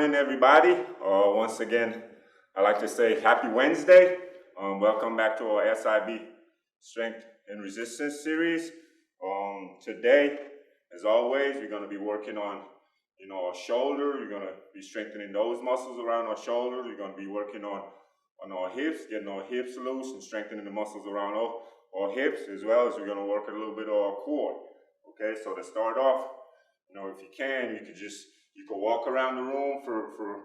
morning, everybody. Once again, I'd like to say happy Wednesday. Welcome back to our SIB Strength and Resistance series. Today, as always, we're going to be working on, our shoulder. We're going to be strengthening those muscles around our shoulders. We're going to be working on our hips, getting our hips loose and strengthening the muscles around our hips, as well as we're going to work a little bit on our core. Okay, so to start off, if you can, you could walk around the room for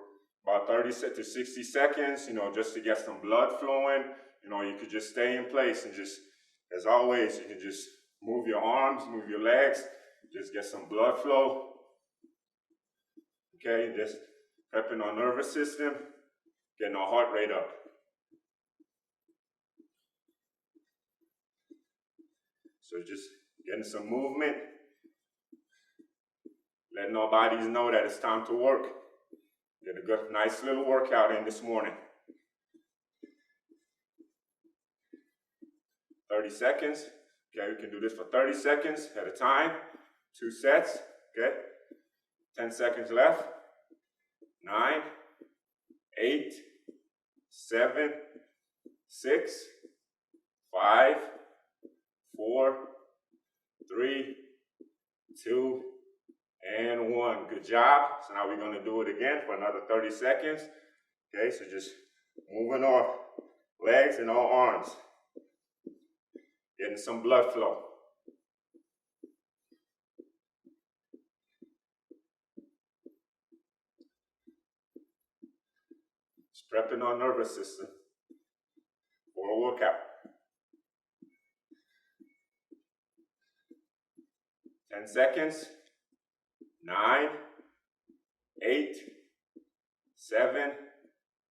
about 30 to 60 seconds, just to get some blood flowing. You could just stay in place and just, as always, you can just move your arms, move your legs, just get some blood flow. Okay, just prepping our nervous system, getting our heart rate up. So just getting some movement, letting our bodies know that it's time to work. Get a good, nice little workout in this morning. 30 seconds. Okay, we can do this for 30 seconds at a time. 2 sets. Okay. 10 seconds left. 9, 8, 7, 6, 5, 4, 3, 2, and 1. Good job. So now we're going to do it again for another 30 seconds. Okay, so just moving our legs and our arms. Getting some blood flow. Just prepping our nervous system for a workout. 10 seconds. 9, 8, 7,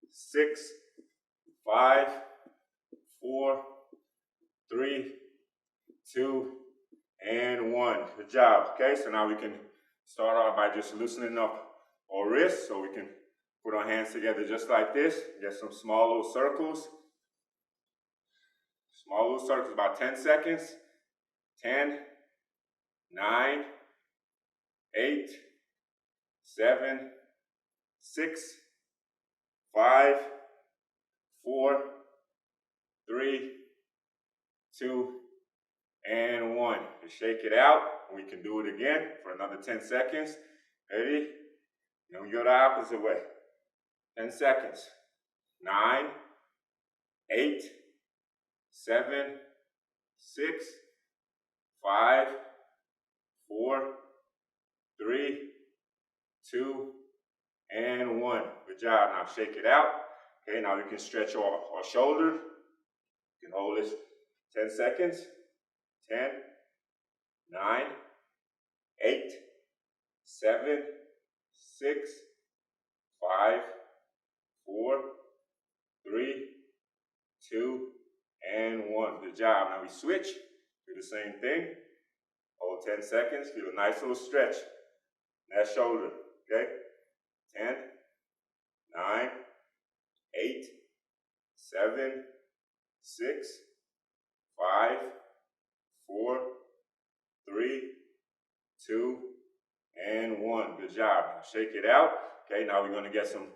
6, 5, 4, 3, 2, and 1. Good job. Okay, so now we can start off by just loosening up our wrists, so we can put our hands together just like this. Get some small little circles. Small little circles, about 10 seconds. 10, 9, 8, 7, 6, 5, 4, 3, 2, and 1. Just shake it out. We can do it again for another 10 seconds. Ready? Then we go the opposite way. 10 seconds. 9, 8, 7, 6, 5, 4, 3, 2, and 1. Good job. Now shake it out. Okay, now we can stretch our shoulder. You can hold this 10 seconds. 10, 9, 8, 7, 6, 5, 4, 3, 2, and 1. Good job. Now we switch. Do the same thing. Hold 10 seconds. Feel a nice little stretch in that shoulder. Okay? 10, 9, 8, 7, 6, 5, 4, 3, 2, and 1. Good job. Now shake it out. Okay, now we're going to get some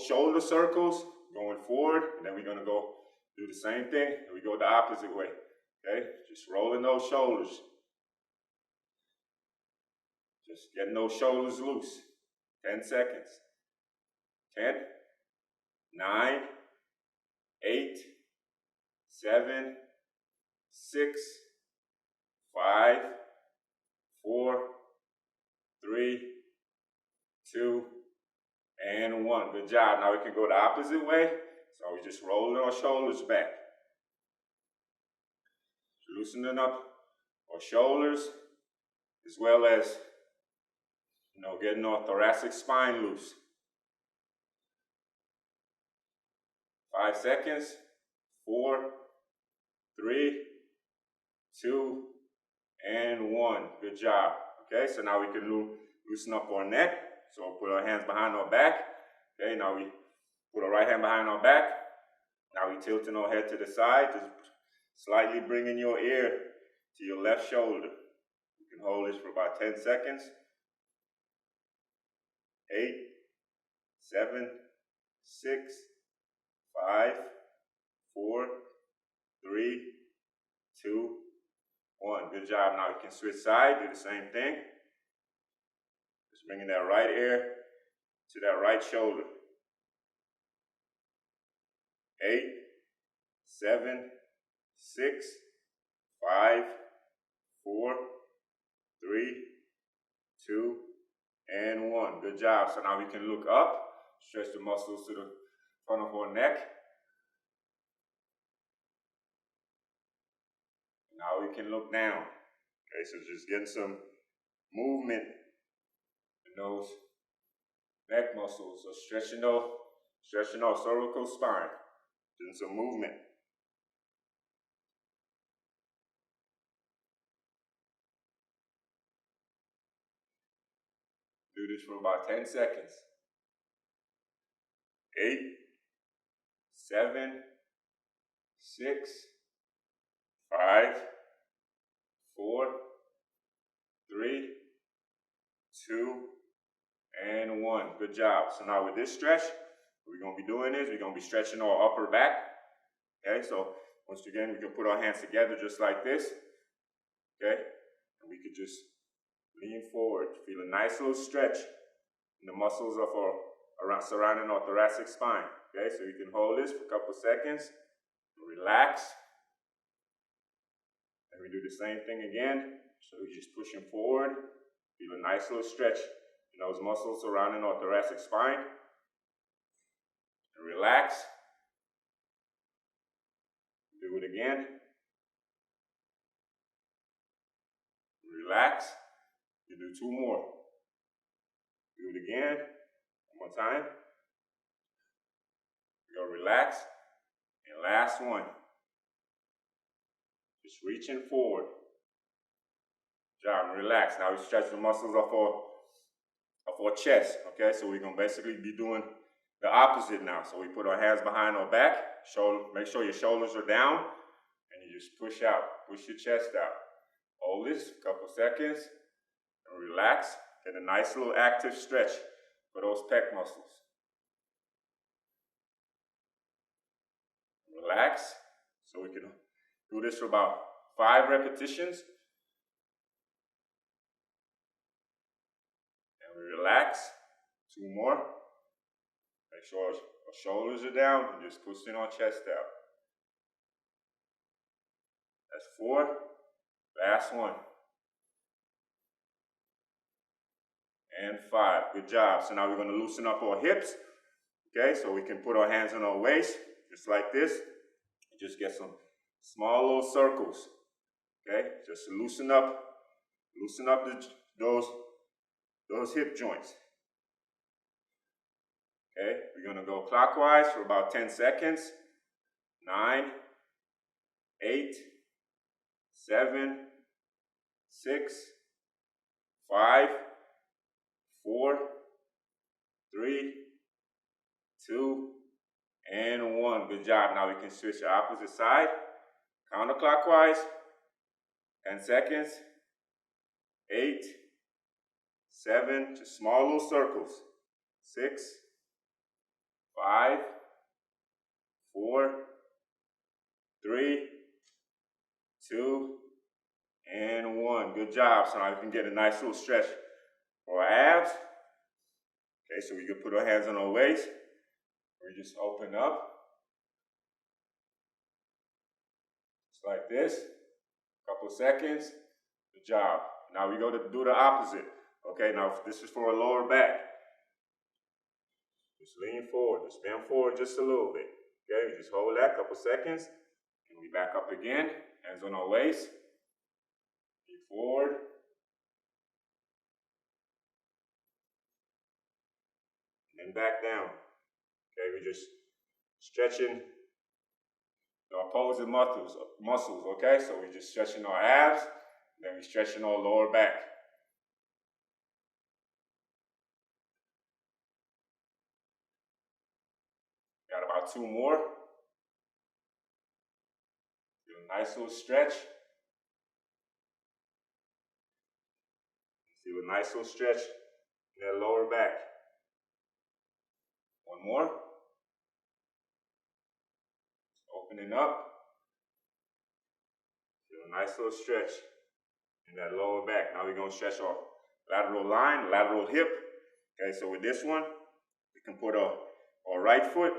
shoulder circles going forward, and then we're going to go do the same thing, and we go the opposite way. Okay, just rolling those shoulders. Just getting those shoulders loose. 10 seconds. 10, 9, 8, 7, 6, 5, 4, 3, 2, and 1. Good job. Now we can go the opposite way. So we just rolling our shoulders back. Loosening up our shoulders, as well as, getting our thoracic spine loose. 5 seconds. 4, 3, 2, and 1. Good job. Okay, so now we can loosen up our neck. So we'll put our hands behind our back. Okay, now we put our right hand behind our back. Now we tilting our head to the side, just slightly bringing your ear to your left shoulder. You can hold this for about 10 seconds. 8, 7, 6, 5, 4, 3, 2, 1. Good job. Now you can switch side, do the same thing. Just bringing that right ear to that right shoulder. 8, 7, 6, 5, 4, 3, 2, and 1. Good job. So now we can look up, stretch the muscles to the front of our neck. Now we can look down. Okay, so just getting some movement in those neck muscles. So stretching our cervical spine. Doing some movement. Do this for about 10 seconds. 8, 7, 6, 5, 4, 3, 2, and 1. Good job. So now with this stretch, what we're going to be doing is we're going to be stretching our upper back. Okay, so once again, we can put our hands together just like this. Okay, and we could just lean forward, feel a nice little stretch in the muscles of surrounding our thoracic spine. Okay, so you can hold this for a couple seconds, relax, and we do the same thing again. So we're just pushing forward, feel a nice little stretch in those muscles surrounding our thoracic spine, and relax. Do it again. Relax. You do 2 more. Do it again. One more time. Go relax. And last one. Just reaching forward. Good job. Relax. Now we stretch the muscles of our chest. Okay, so we're gonna basically be doing the opposite now. So we put our hands behind our back. Make sure your shoulders are down, and you just push out. Push your chest out. Hold this a couple seconds and relax. Get a nice little active stretch for those pec muscles. Relax. So we can do this for about 5 repetitions. And we relax. 2 more. Make sure our shoulders are down and just pushing our chest out. That's 4. Last one. And 5. Good job. So now we're going to loosen up our hips. Okay, so we can put our hands on our waist, just like this. Just get some small little circles. Okay, just loosen up those hip joints. Okay, we're going to go clockwise for about 10 seconds. 9, 8, 7, 6, 5, 4, 3, 2, and 1. Good job. Now we can switch the opposite side. Counterclockwise. 10 seconds. 8, 7, just small little circles. 6, 5, 4, 3, 2, and 1. Good job. So now we can get a nice little stretch for our abs. Okay, so we can put our hands on our waist. We just open up. Just like this. Couple seconds. Good job. Now we go to do the opposite. Okay, now this is for our lower back. Just lean forward. Just bend forward just a little bit. Okay, we just hold that couple seconds. And we back up again. Hands on our waist. Lean forward. And then back down. Okay, we're just stretching the opposing muscles, okay? So we're just stretching our abs, and then we're stretching our lower back. Got about 2 more. Do a nice little stretch. Do a nice little stretch in that lower back. One more. Opening up. Feel a nice little stretch in that lower back. Now we're going to stretch our lateral line, lateral hip. Okay, so with this one, we can put our right foot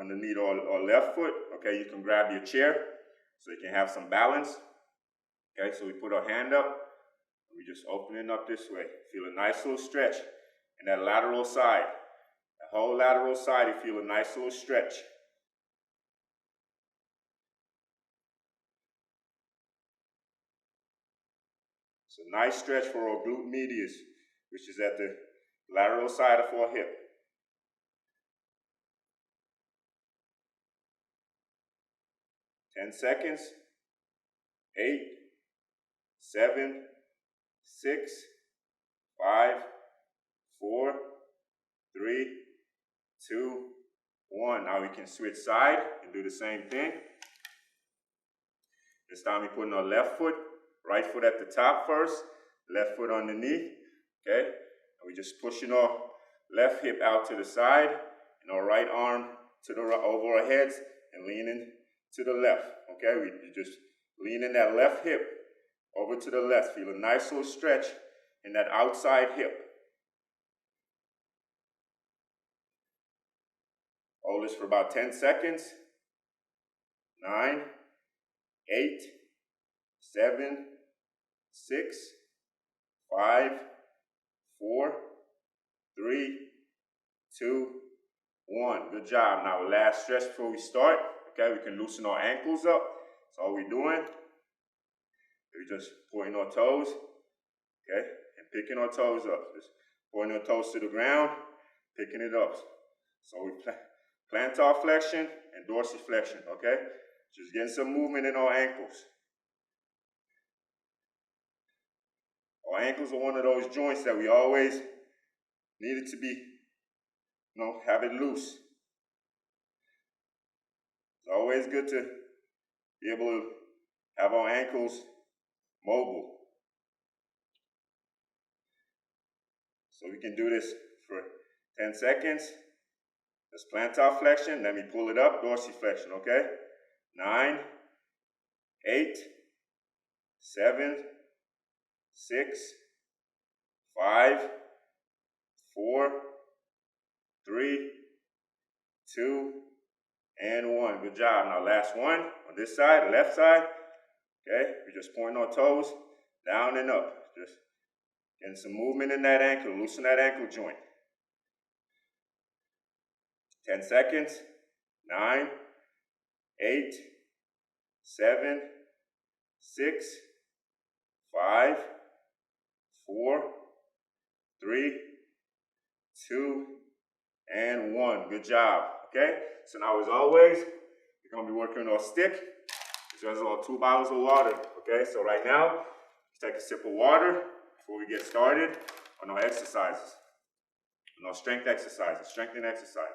underneath our left foot. Okay, you can grab your chair so you can have some balance. Okay, so we put our hand up. We're just opening up this way. Feel a nice little stretch in that lateral side. The whole lateral side, you feel a nice little stretch. It's a nice stretch for our glute medius, which is at the lateral side of our hip. 10 seconds. 8, 7, 6, 5, 4, 3, 2, 1. Now we can switch side and do the same thing. This time we're putting our left foot, right foot at the top first, left foot underneath, okay? And we're just pushing our left hip out to the side and our right arm to the over our heads and leaning to the left, okay? We just leaning that left hip over to the left. Feel a nice little stretch in that outside hip. Hold this for about 10 seconds. 9, 8, 7, 6, 5, 4, 3, 2, 1. Good job. Now, last stretch before we start. Okay, we can loosen our ankles up. That's all we're doing. We're just pointing our toes, okay, and picking our toes up. Just pointing our toes to the ground, picking it up. So we plantar flexion and dorsiflexion, okay? Just getting some movement in our ankles. Our ankles are one of those joints that we always need it to be, have it loose. It's always good to be able to have our ankles mobile. So we can do this for 10 seconds. That's plantar flexion. Let me pull it up, dorsiflexion, okay? 9, 8, 7, 6, 5, 4, 3, 2, and 1. Good job. Now last one on this side, the left side. Okay, we're just pointing our toes down and up. Just getting some movement in that ankle, loosen that ankle joint. 10 seconds. 9, 8, 7, 6, 5, 4, 3, 2, and 1. Good job. Okay, so now as always, we're going to be working on our stick. This is our 2 bottles of water. Okay, so right now, let's take a sip of water before we get started on our exercises, on our strength exercises, strengthening exercise.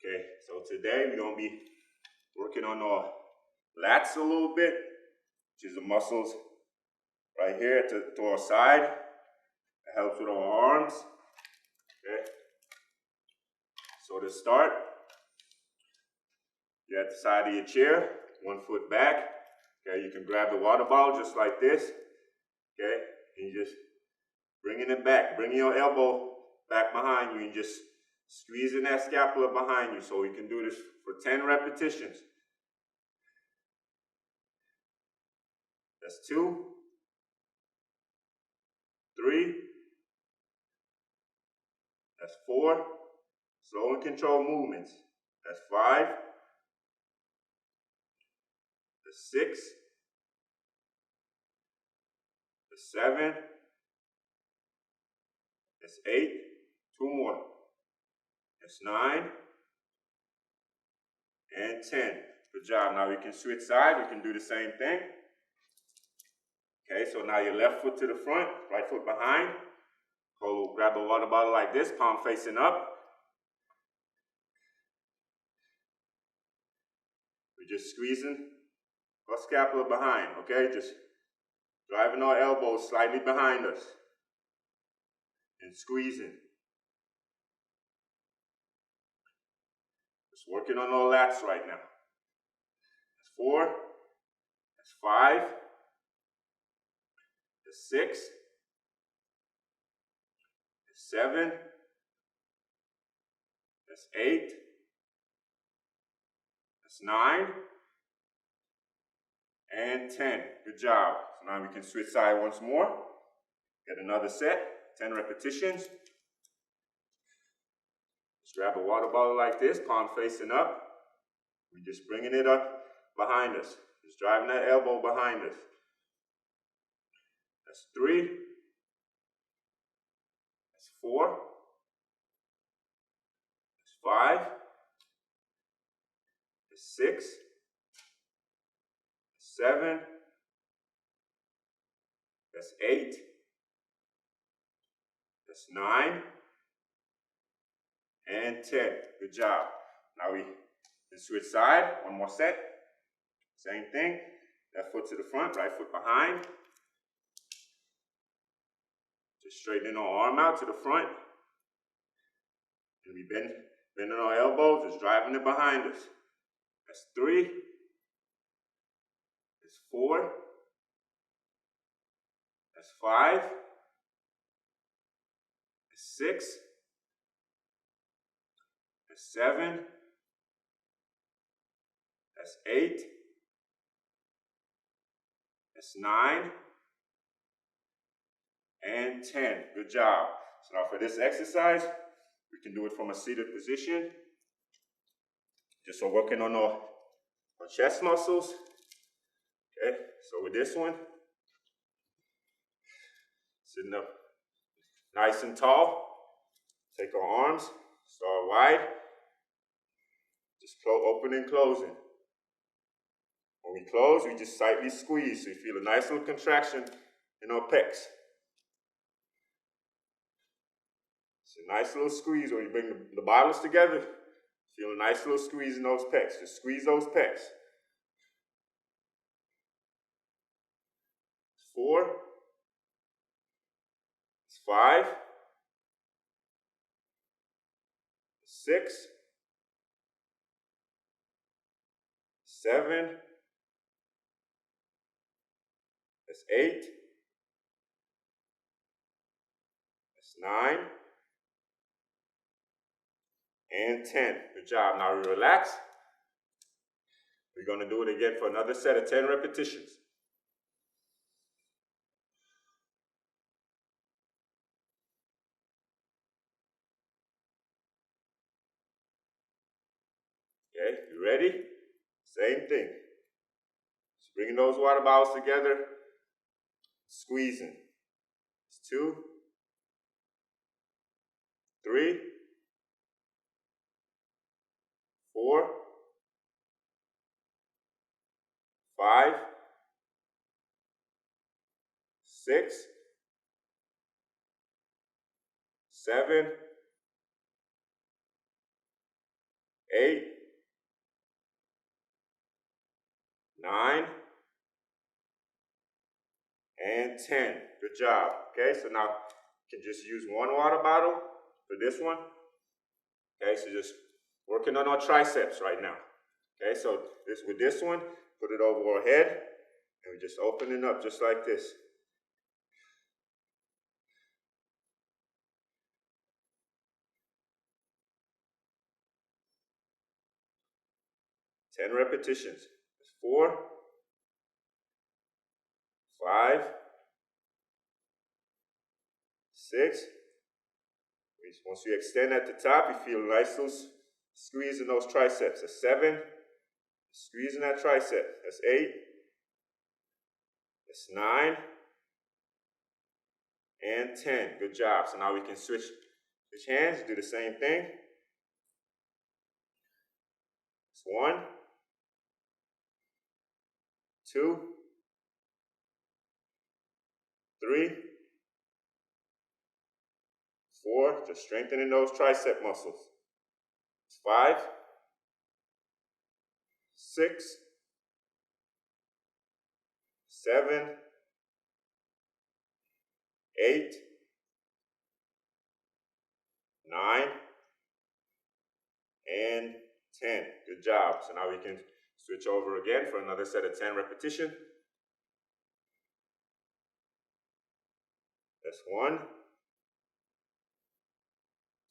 Okay, so today we're going to be working on our lats a little bit, which is the muscles right here to our side. It helps with our arms. Okay, so to start, you're at the side of your chair, 1 foot back. Okay, you can grab the water bottle just like this. Okay, and you just bringing it back, bringing your elbow back behind you and just squeezing that scapula behind you. So we can do this for 10 repetitions. That's 2, 3, that's 4, slow and controlled movements. That's 5, that's 6, 7. That's 8. 2 more. That's 9. And 10. Good job. Now we can switch sides. We can do the same thing. Okay, so now your left foot to the front, right foot behind. Grab a water bottle like this, palm facing up. We're just squeezing our scapula behind, okay? Just driving our elbows slightly behind us. And squeezing. Just working on our lats right now. That's 4. That's 5. That's 6. That's 7. That's 8. That's 9. And 10. Good job. So now we can switch side once more. Get another set. 10 repetitions. Just grab a water bottle like this, palm facing up. We're just bringing it up behind us. Just driving that elbow behind us. That's 3. That's 4. That's 5. That's 6. That's 7. That's 8. That's 9. And 10. Good job. Now we can switch side. One more set. Same thing. Left foot to the front, right foot behind. Just straightening our arm out to the front. And we bending our elbows, just driving it behind us. That's 3. That's 4. That's 5. That's 6. That's 7. That's 8. That's 9. And 10. Good job. So now for this exercise, we can do it from a seated position. Just so working on our chest muscles. Okay, so with this one, sitting up nice and tall. Take our arms, start wide. Just open and closing. When we close, we just slightly squeeze. So you feel a nice little contraction in our pecs. It's a nice little squeeze when you bring the bottles together. Feel a nice little squeeze in those pecs. Just squeeze those pecs. 4. 5. 6. 7. That's 8. That's 9. And 10. Good job. Now we relax. We're going to do it again for another set of 10 repetitions. Okay, you ready? Same thing. Just bringing those water bottles together, squeezing. It's 2, 3, 4, 5, 6, 7, 8, 9, and 10. Good job. Okay, so now you can just use one water bottle for this one. Okay, so just working on our triceps right now. Okay, so with this one, put it over our head, and we just open it up just like this. Ten repetitions. 4, 5, 6. Once you extend at the top, you feel a nice little squeeze in those triceps. That's 7. Squeezing that tricep. That's 8. That's 9. and 10. Good job. So now we can switch hands, do the same thing. It's 1, 2, 3, 4. Just strengthening those tricep muscles. It's 5, 6, 7, 8, 9, and 10. Good job. So now we can switch over again for another set of 10 repetitions. That's 1,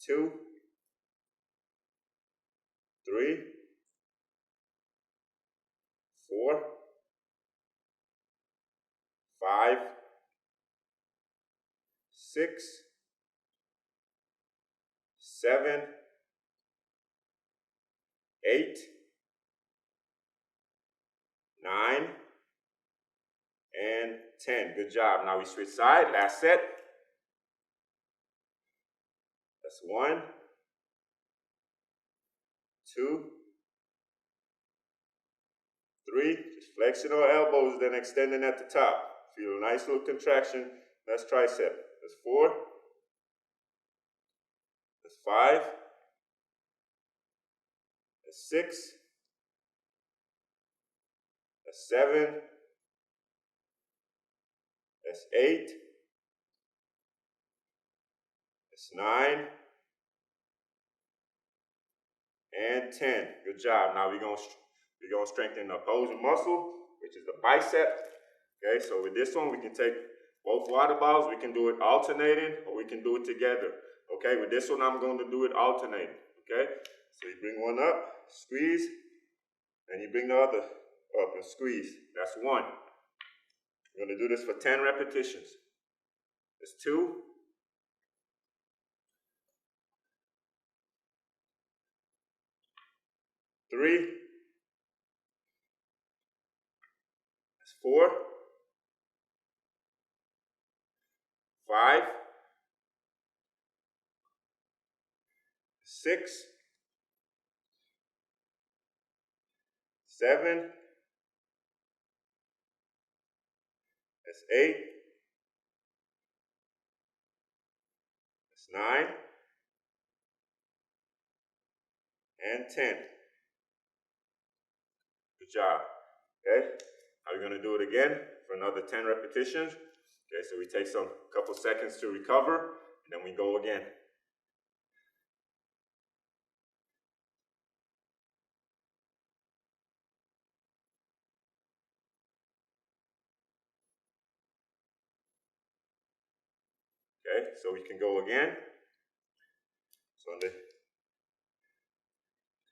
2, 3, 4, 5, 6, 7, 8, 9, and 10. Good job. Now we switch side. Last set. That's 1, 2, 3. Just flexing our elbows, then extending at the top. Feel a nice little contraction. That's tricep. That's 4. That's 5. That's 6. That's 7. That's 8. That's 9. And 10. Good job. Now we're gonna strengthen the opposing muscle, which is the bicep. Okay, so with this one, we can take both water bottles. We can do it alternating, or we can do it together. Okay, with this one, I'm going to do it alternating. Okay, so you bring one up, squeeze, and you bring the other up and squeeze. That's 1. We're going to do this for 10 repetitions. That's 2. Three. That's 4. 5. 6. 7. That's 8. That's 9. And 10. Good job. Okay, now we're going to do it again for another 10 repetitions. Okay, so we take some couple seconds to recover, and then we go again. Okay, so we can go again. So in the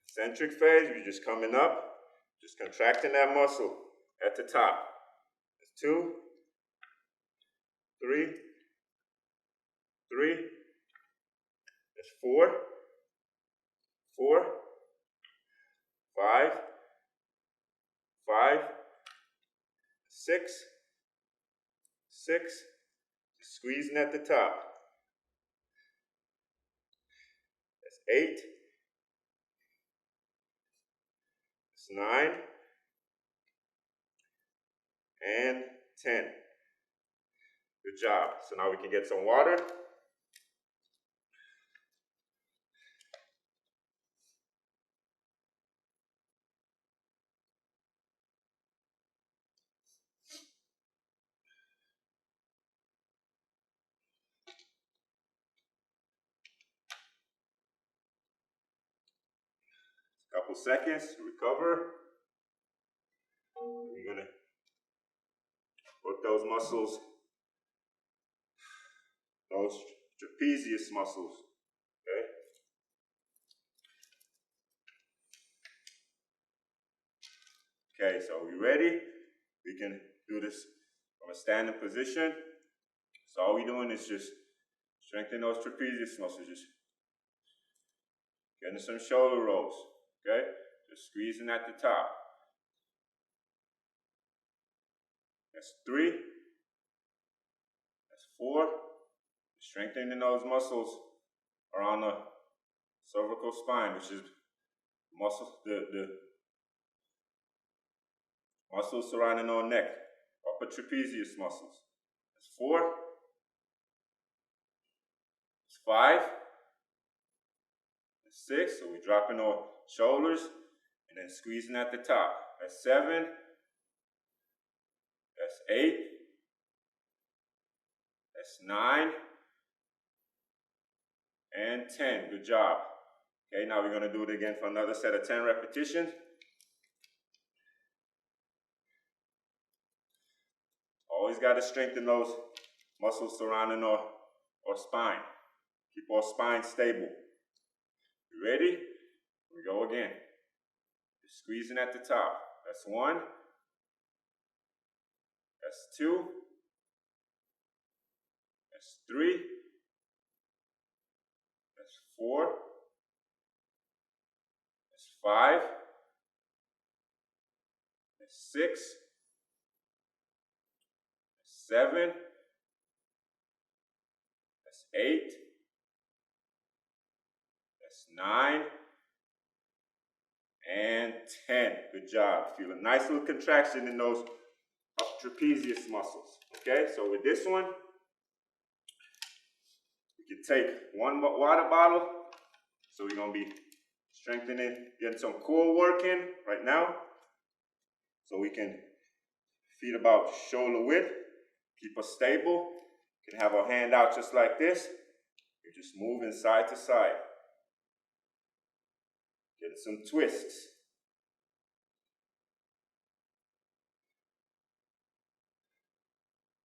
concentric phase, we're just coming up, just contracting that muscle at the top. That's 2, 3, 3. That's 4, 4, 5, 5, 6, 6. Just squeezing at the top. That's 8. That's 9. And 10. Good job. So now we can get some water. Couple seconds to recover. We're gonna work those muscles, those trapezius muscles. Okay. Okay, so we ready? We can do this from a standing position. So all we're doing is just strengthen those trapezius muscles, just getting some shoulder rolls. Okay, just squeezing at the top. That's 3. That's 4. Strengthening those muscles around the cervical spine, which is the muscles surrounding our neck, upper trapezius muscles. That's 4. That's 5. That's 6. So we're dropping our shoulders and then squeezing at the top. That's 7. That's 8. That's 9. And 10. Good job. Okay, now we're going to do it again for another set of 10 repetitions. Always got to strengthen those muscles surrounding our spine. Keep our spine stable. You ready? Here we go again. Just squeezing at the top. That's 1. That's 2. That's 3. That's 4. That's 5. That's 6. That's 7. That's 8. That's 9. And 10. Good job. Feel a nice little contraction in those trapezius muscles. Okay, so with this one, you can take one water bottle. So we're going to be strengthening, getting some core work in right now. So we can feet about shoulder width, keep us stable. You can have our hand out just like this. You're just moving side to side. Getting some twists.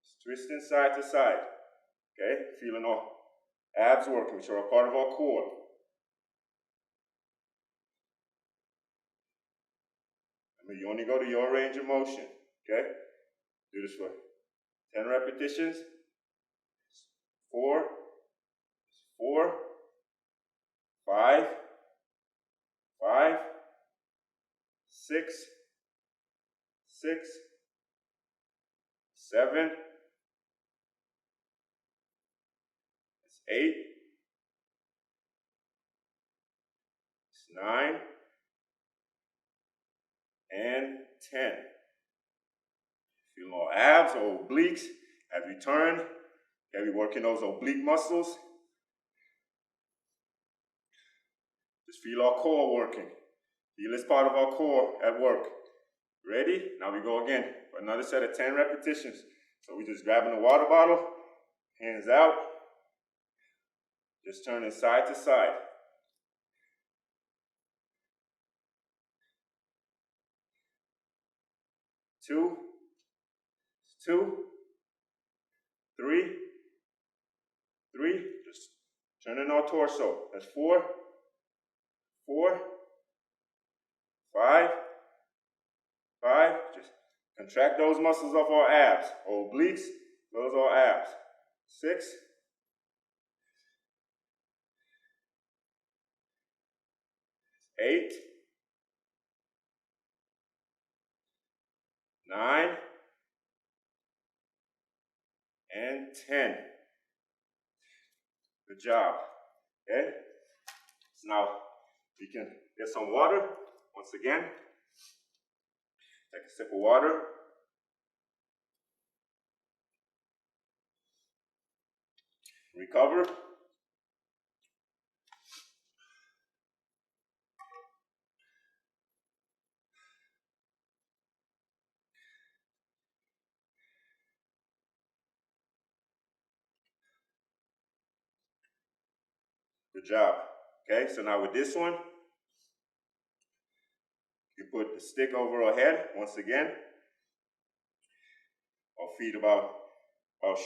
Just twisting side to side. Okay, feeling our abs working, which are a part of our core. Remember, you only go to your range of motion. Okay, do this for 10 repetitions. 4, 4, 5, 5, 6, 6, 7, 8, 9, and 10. Feel more abs or obliques as we turn. Okay, we're working those oblique muscles. Just feel our core working. Feel this part of our core at work. Ready? Now we go again for another set of 10 repetitions. So we're just grabbing the water bottle, hands out, just turning side to side. 2, 2, 3, 3, just turning our torso. That's 4, 4, 5, 5, just contract those muscles of our abs, obliques, those are abs. 6, 8, 9, and 10. Good job. Okay? So now we can get some water. Once again, take a sip of water. Recover. Good job. Okay, so now with this one, you put the stick over our head once again. Our feet about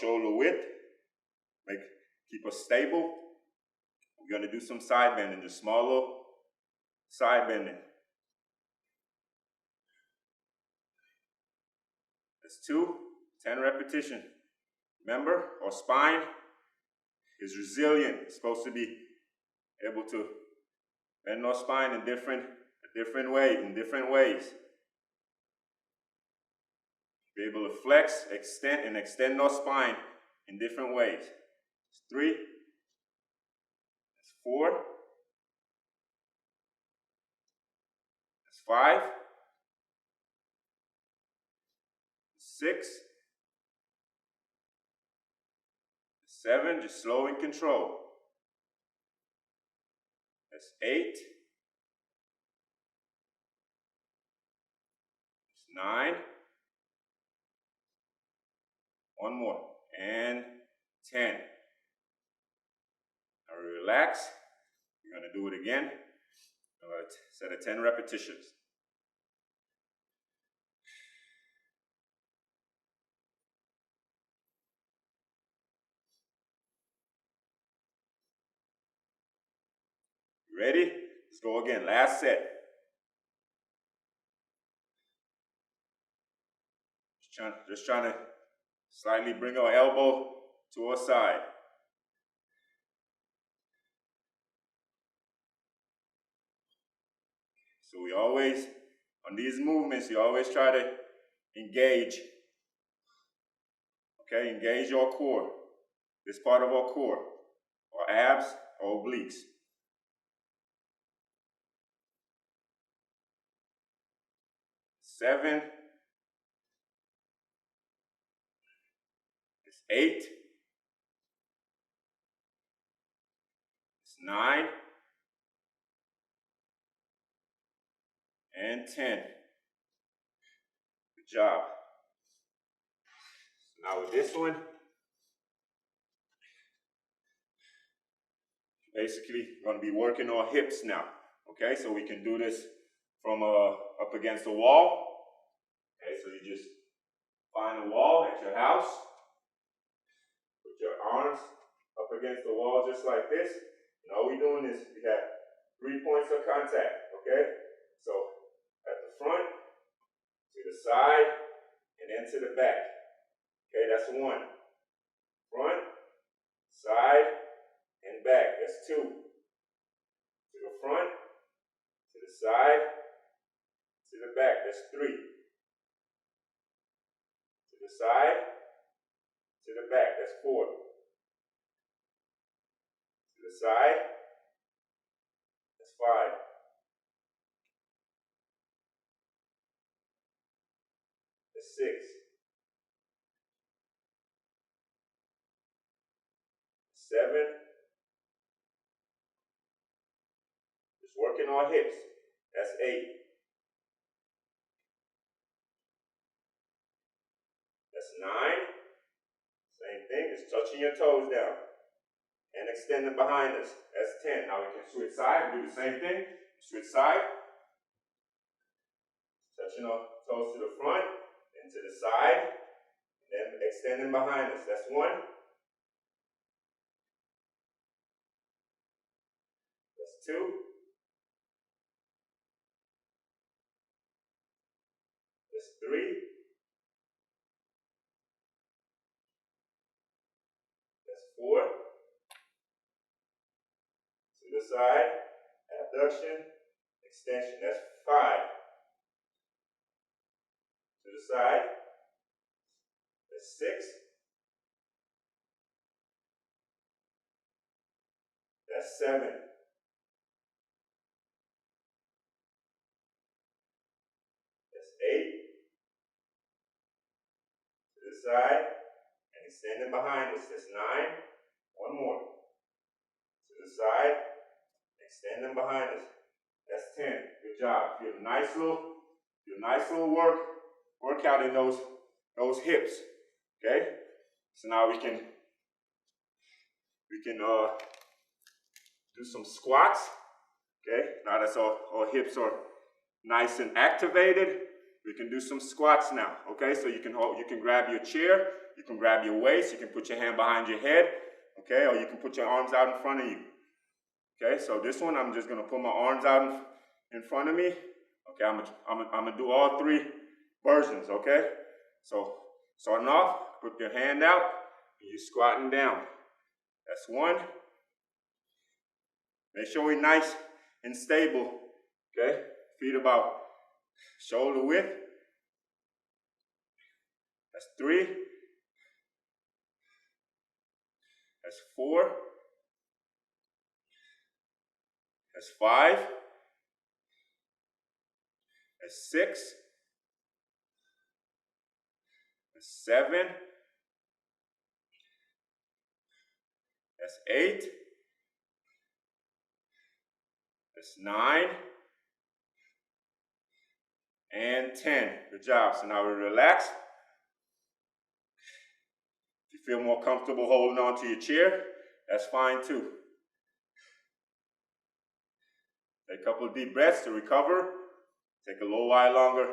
shoulder width. Keep us stable. We're going to do some side bending, just small little side bending. That's 2, 10 repetitions. Remember, our spine is resilient. It's supposed to be able to bend our spine in different ways. Be able to flex, extend our spine in different ways. That's 3. That's 4. That's 5. 6. 7. Just slow and control. That's 8. That's 9. One more. And 10. Now relax. You're going to do it again. Set of 10 repetitions. Ready? Let's go again. Last set. Just trying to slightly bring our elbow to our side. So we always, on these movements, you always try to engage. Okay, engage your core. This part of our core. Or abs or obliques. 7. It's 8. It's 9. And 10. Good job. So now with this one, basically we're going to be working our hips now. Okay, so we can do this from up against the wall. Okay, so you just find a wall at your house. Put your arms up against the wall just like this. And all we're doing is we have 3 points of contact. Okay, so at the front, to the side, and then to the back. Okay, that's 1. Front, side, and back. That's 2. To the front, to the side, to the back. That's 3. To the side, to the back. That's 4. To the side, that's 5. That's 6. 7. Just working our hips. That's 8. That's 9. Same thing, just touching your toes down. And extending behind us. That's 10. Now we can switch side, do the same thing. Switch side. Touching our toes to the front, and to the side. And then extending behind us. That's 1. That's 2. That's 3. That's 4. To the side. Abduction. Extension. That's 5. To the side. That's 6. That's 7. That's 8. To the side. And extending behind us. That's 9. One more. To the side. Extending behind us. That's 10. Good job. Feel a nice little workout in those hips. Okay? So now we can do some squats. Okay? Now that our hips are nice and activated, we can do some squats now. Okay? So you can grab your chair, you can grab your waist, you can put your hand behind your head, okay? Or you can put your arms out in front of you. Okay? So this one, I'm just gonna put my arms out in front of me. Okay, I'm gonna do all 3 versions, okay? So starting off, put your hand out, and you're squatting down. That's 1. Make sure we're nice and stable, okay? Feet about shoulder width. That's 3. That's 4. That's 5. That's 6. That's 7. That's 8. That's 9. And 10. Good job. So now we relax. If you feel more comfortable holding on to your chair, that's fine too. Take a couple of deep breaths to recover. Take a little while longer.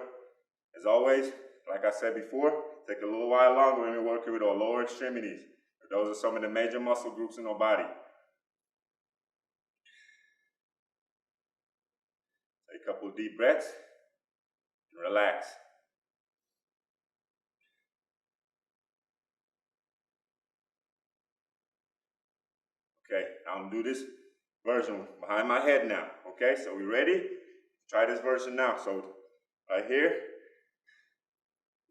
As always, like I said before, take a little while longer when we're working with our lower extremities. Those are some of the major muscle groups in our body. Take a couple of deep breaths and relax. Okay, I'm going to do this version behind my head now. Okay, so we ready? Try this version now. So right here,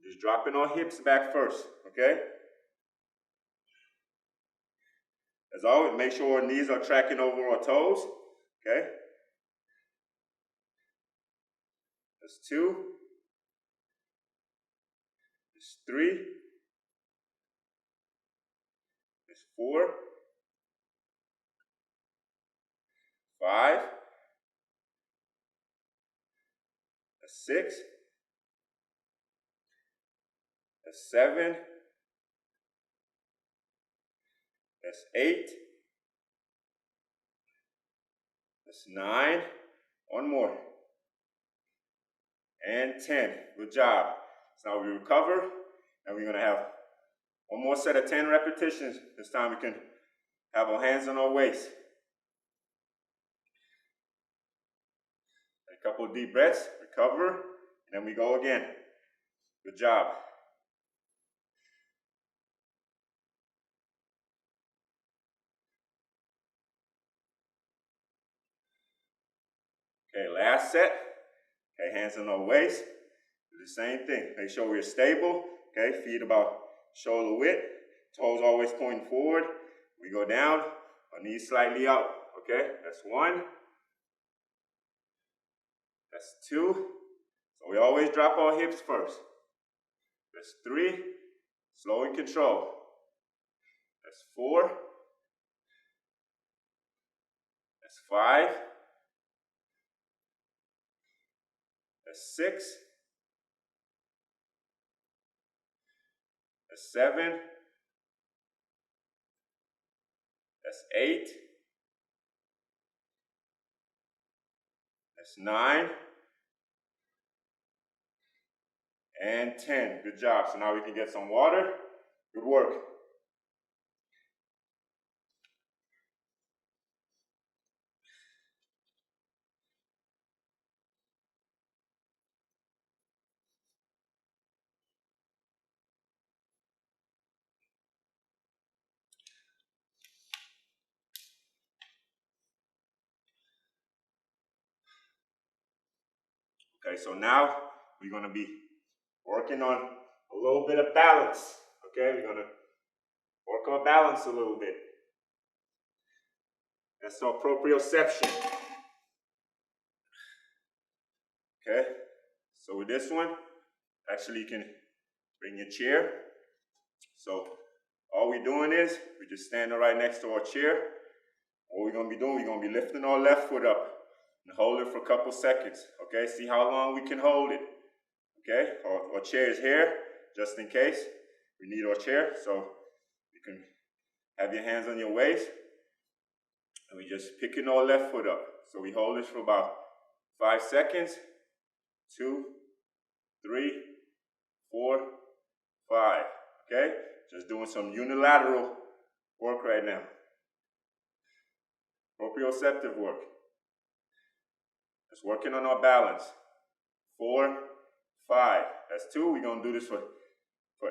just dropping our hips back first. Okay? As always, make sure our knees are tracking over our toes. Okay? That's 2. That's 3. That's 4. 5. That's 6. That's 7. That's 8. That's 9. One more. And 10. Good job. So now we recover, and we're going to have one more set of 10 repetitions. This time we can have our hands on our waist. A couple of deep breaths, recover, and then we go again. Good job. Okay, last set. Okay, hands on our waist. Do the same thing. Make sure we're stable. Okay, feet about shoulder width. Toes always pointing forward. We go down, our knees slightly up. Okay, that's 1. That's 2. So we always drop our hips first. That's 3. Slow and control. That's 4. That's 5. That's 6. That's 7. That's 8. That's 9. And 10. Good job. So now we can get some water. Good work. Okay, so now we're going to be working on a little bit of balance. Okay, we're going to work our balance a little bit. That's our proprioception. Okay, so with this one, actually you can bring your chair. So all we're doing is we're just standing right next to our chair. What we're going to be doing, we're going to be lifting our left foot up and hold it for a couple seconds. Okay, see how long we can hold it. Okay, our chair is here just in case we need our chair. So you can have your hands on your waist and we just picking our left foot up. So we hold this for about 5 seconds. 2, 3, 4, 5. Okay, just doing some unilateral work right now. Proprioceptive work. Just working on our balance. 4, 5. That's 2. We're going to do this for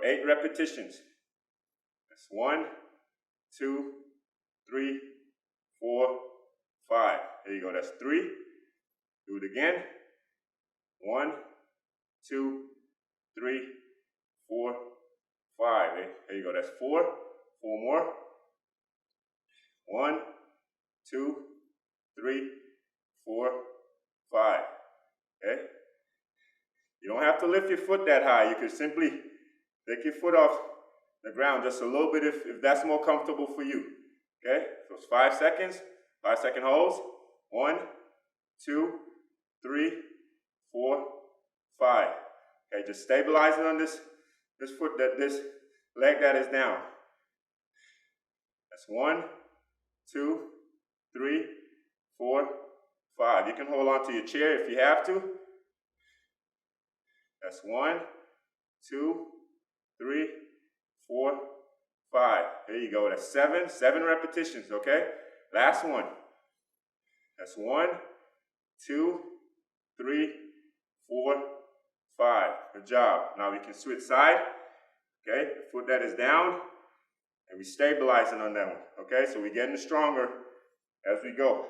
8 repetitions. That's 1, 2, 3, 4, 5. There you go. That's 3. Do it again. 1, 2, 3, 4, 5. There you go. That's 4. 4 more. 1, 2, 3, 4, 5. Okay? You don't have to lift your foot that high. You can simply take your foot off the ground just a little bit if that's more comfortable for you. Okay? So it's 5 seconds. 5-second holds. 1, 2, 3, 4, 5. Okay, just stabilizing on this foot, this leg that is down. That's 1, 2, 3, 4, 5. You can hold on to your chair if you have to. That's 1, 2, 3, 4, 5. There you go. That's 7 repetitions, okay? Last one. That's 1, 2, 3, 4, 5. Good job. Now we can switch side. Okay, the foot that is down, and we stabilizing on that one. Okay, so we're getting stronger as we go.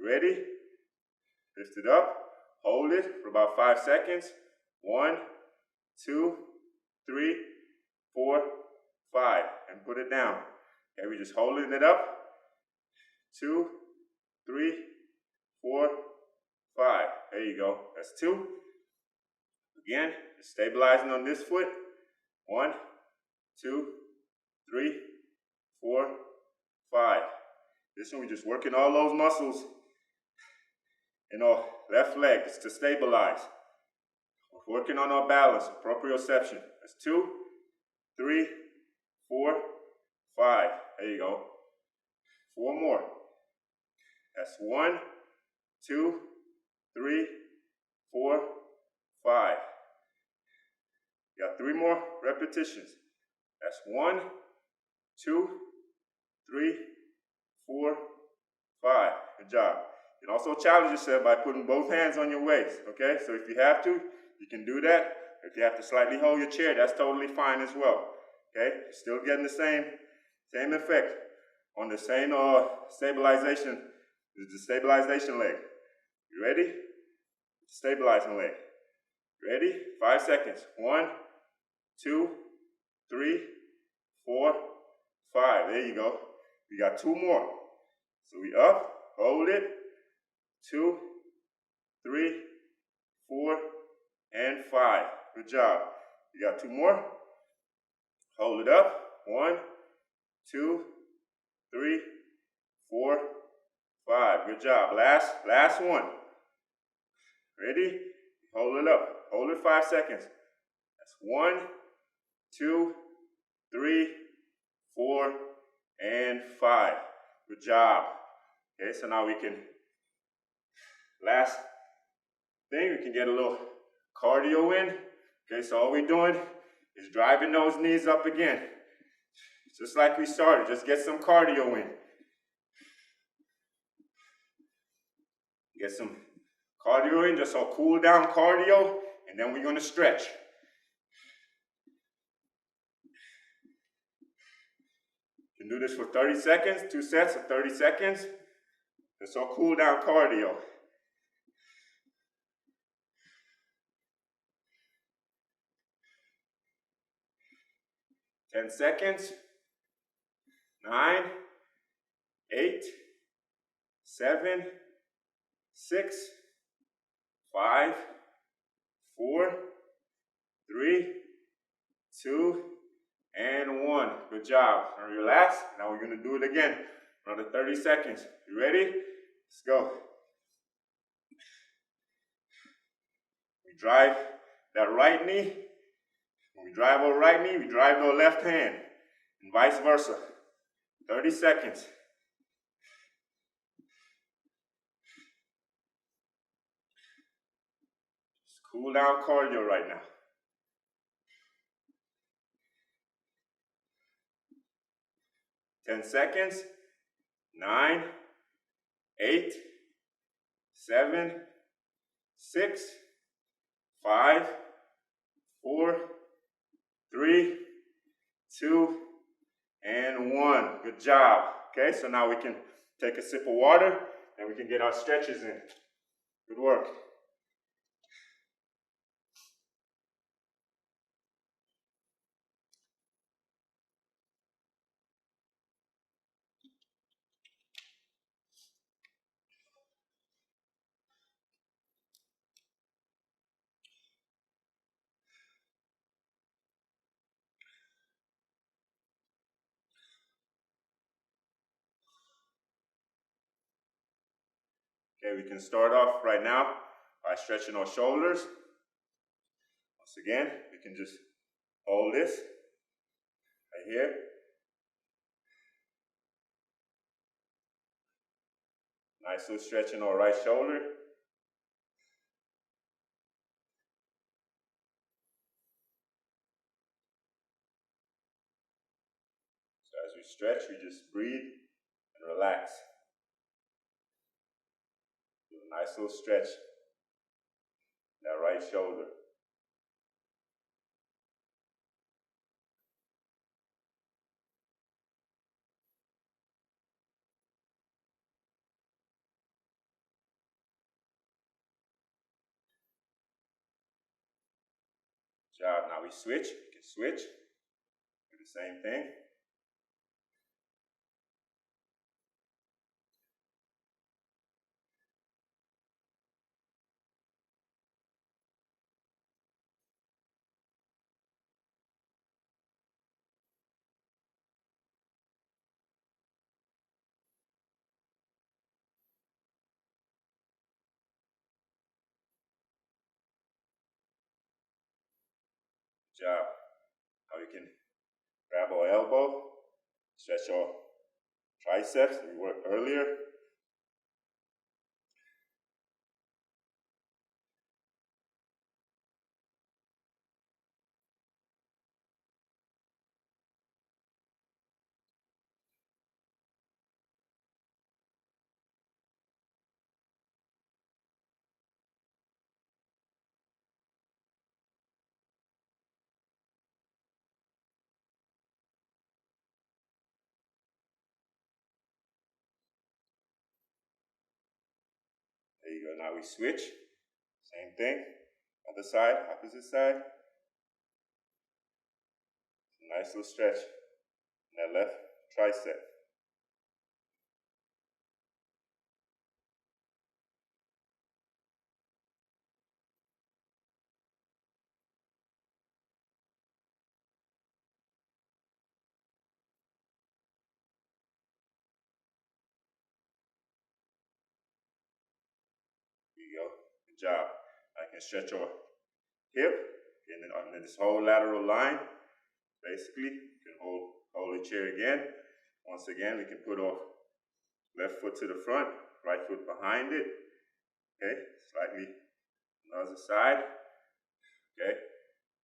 Ready? Lift it up. Hold it for about 5 seconds. 1, 2, 3, 4, 5, and put it down. Okay, we're just holding it up. 2, 3, 4, 5. There you go. That's 2. Again, just stabilizing on this foot. 1, 2, 3, 4, 5. This one we're just working all those muscles in our left leg to stabilize. We're working on our balance, proprioception. That's 2, 3, 4, 5. There you go. 4 more. That's 1, 2, 3, 4, 5. You got 3 more repetitions. That's 1, 2, 3, 4, 5. Good job. You can also challenge yourself by putting both hands on your waist, okay? So if you have to, you can do that. If you have to slightly hold your chair, that's totally fine as well, okay? You're still getting the same effect on the same stabilization, the stabilization leg. You ready? Stabilizing leg. Ready? 5 seconds. 1, 2, 3, 4, 5. There you go. We got 2 more. So we up, hold it. 2, 3, 4, and 5. Good job. You got 2 more. Hold it up. 1, 2, 3, 4, 5. Good job. Last one. Ready? Hold it up. Hold it 5 seconds. That's 1, 2, 3, 4, and 5. Good job. Okay, so now we can, last thing, we can get a little cardio in. Okay, so all we're doing is driving those knees up again. Just like we started, just get some cardio in. Get some cardio in, just a cool down cardio, and then we're gonna stretch. You can do this for 30 seconds, 2 sets of 30 seconds. Just a cool down cardio. 10 seconds. 9, 8, 7, 6, 5, 4, 3, 2, and 1. Good job. Now relax. Now we're going to do it again. Another 30 seconds. You ready? Let's go. We drive that right knee. When we drive our right knee, we drive our left hand. And vice versa. 30 seconds. Just cool down cardio right now. 10 seconds. 9, 8, 7, 6, 5, 4, 3, 2, and 1. Good job. Okay, so now we can take a sip of water and we can get our stretches in. Good work. Okay, we can start off right now by stretching our shoulders. Once again, we can just hold this right here. Nice little stretch in our right shoulder. So as we stretch, we just breathe and relax. Do a nice little stretch in that right shoulder. Good job. Now we switch. We can switch. Do the same thing. Good job. Now we can grab our elbow, stretch our triceps that we worked earlier. There you go. Now we switch. Same thing. Other side, opposite side. Nice little stretch in that left tricep. There you go. Good job. I can stretch your hip and then this whole lateral line. Basically, you can hold the chair again. Once again, we can put our left foot to the front, right foot behind it. Okay, slightly on the other side. Okay,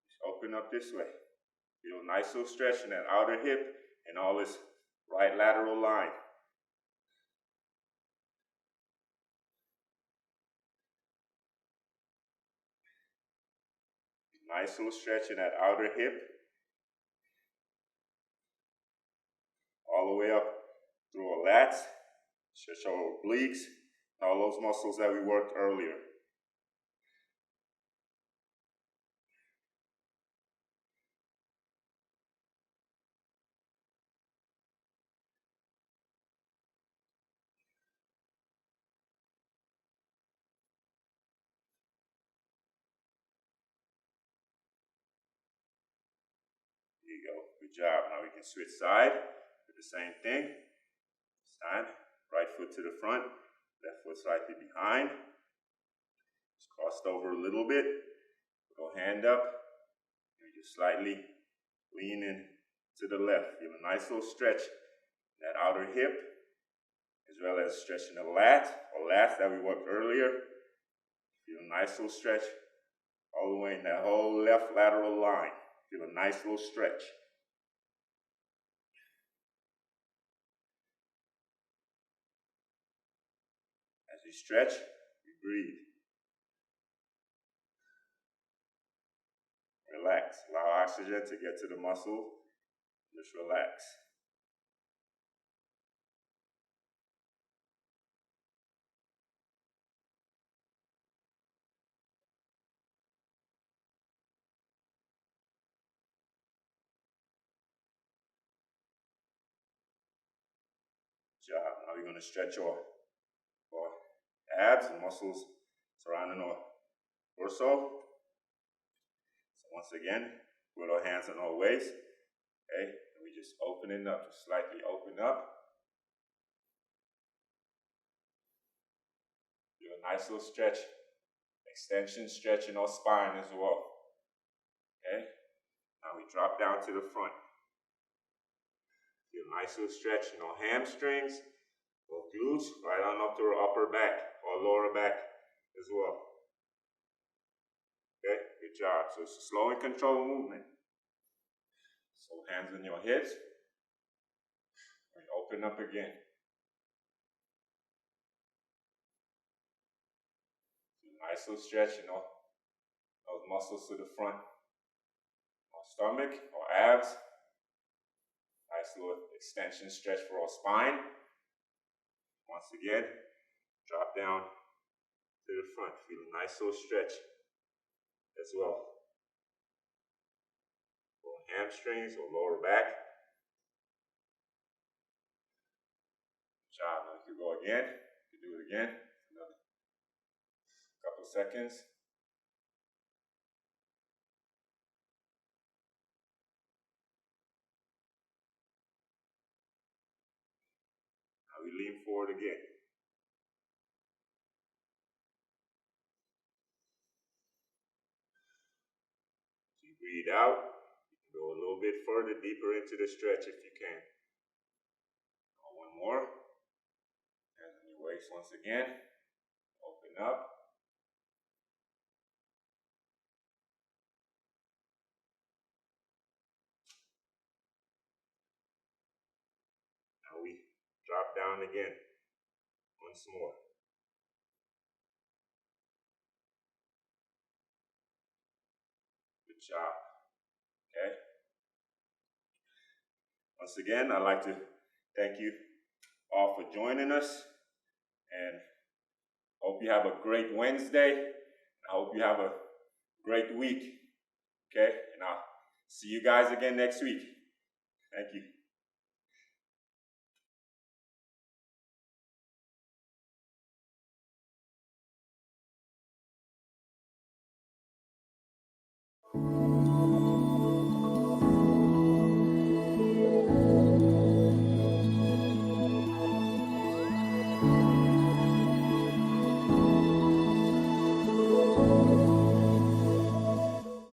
just open up this way. Feel a nice little stretch in that outer hip and all this right lateral line. Nice little stretch in that outer hip. All the way up through our lats. Stretch our obliques. All those muscles that we worked earlier. There you go. Good job. Now we can switch side. Do the same thing. This time, right foot to the front, left foot slightly behind. Just crossed over a little bit. Put our hand up. And just slightly lean in to the left. Feel a nice little stretch in that outer hip, as well as stretching the lats that we worked earlier. Feel a nice little stretch all the way in that whole left lateral line. Feel a nice little stretch. As you stretch, you breathe. Relax. Allow oxygen to get to the muscle. Just relax. Good job. Now we're going to stretch our abs and muscles surrounding our torso. So once again, put our hands on our waist. Okay, and we just open it up, just slightly open up. nice little stretch, extension stretch in our spine as well. Okay? Now we drop down to the front. Feel a nice little stretch in our hamstrings, or glutes, right on up to our upper back or lower back as well. Okay, good job. So it's a slow and controlled movement. So hands on your hips, and open up again. Nice little stretch, those muscles to the front, our stomach, our abs. Nice little extension stretch for our spine. Once again, drop down to the front. Feel a nice little stretch as well. For hamstrings or lower back. Good job. Now you can go again. You can do it again. Another couple seconds. Now we lean forward again. So you breathe out. You can go a little bit further, deeper into the stretch if you can. One more. Hands on your waist once again. Open up. Now we drop down again. Once more. Good job. Okay. Once again, I'd like to thank you all for joining us, and hope you have a great Wednesday. I hope you have a great week. Okay, and I'll see you guys again next week. Thank you.